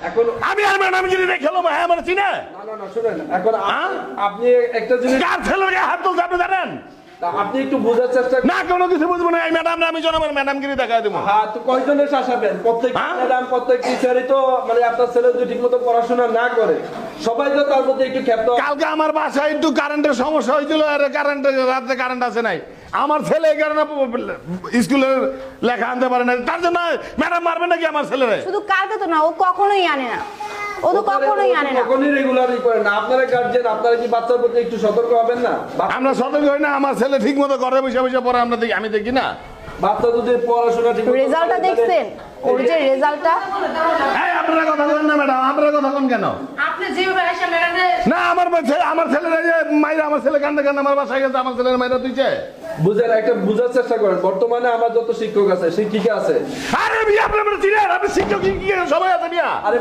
এখন আমি আর ম্যাডামগিরি রেখে খেলো হ্যাঁ আমার চিনে না শুনেন, এখন আপনি একটা জিনিস, কার ছেলের গায়ে হাত তুলছে আপনি জানেন আপনি একটু বোঝার চেষ্টা না, কোনো কিছু বুঝবো না। এই ম্যাডাম না, আমি জনমের ম্যাডামগিরি দেখাই দেবো। হ্যাঁ, তো কয়জনের শাসাবেন? প্রত্যেক ম্যাডাম প্রত্যেক টিচারই তো মানে আপনার ছেলে যদি ঠিক মতো পড়াশোনা না করে, সবাই তো তার প্রতি একটু ক্ষেপ্ত। কালকে আমার বাসায় একটু কারেন্টের সমস্যা হয়েছিল, আর কারেন্টের রাতে কারেন্ট আসে নাই। আমার ছেলে এই কারণে স্কুলের লেখা আনতে পারে না, তার জন্য ম্যাডাম মারবে নাকি আমার ছেলেরে? শুধু কালকে তো না, ও কখনোই আনে না, ও তো কখনোই আনে না। কখনোই রেগুলারই করে না। আপনারা গার্জিয়ান, আপনারা কি বাচ্চার প্রতি একটু সতর্ক হবেন না? আমরা সতর্ক হই না? আমার ছেলে ঠিক মতো ঘরে বসে বসে পড়ে, আমরা দেখি, আমি দেখি না। বাচ্চা যদি পড়াশোনা ঠিক রেজাল্টটা দেখছেন, ওর যে রেজাল্টটা। এই আপনারা কথা বলেন না ম্যাডাম, আপনারা কথা বলেন কেন? আপনি যেভাবে এসে ম্যাডামে না, আমার ছেলেরা যে মাইরা, আমার ছেলে কান্দে কান্দে আমার বাসায় গেছে, আমার ছেলের মাইরা তুইছে। বুঝার চেষ্টা করেন। বর্তমানে আমার যত শিক্ষক আছে, শিক্ষিকা আছে, আরে বিয়া আপনারা চিনেন, আপনি শিক্ষক কি সবাই আছে বিয়া? আরে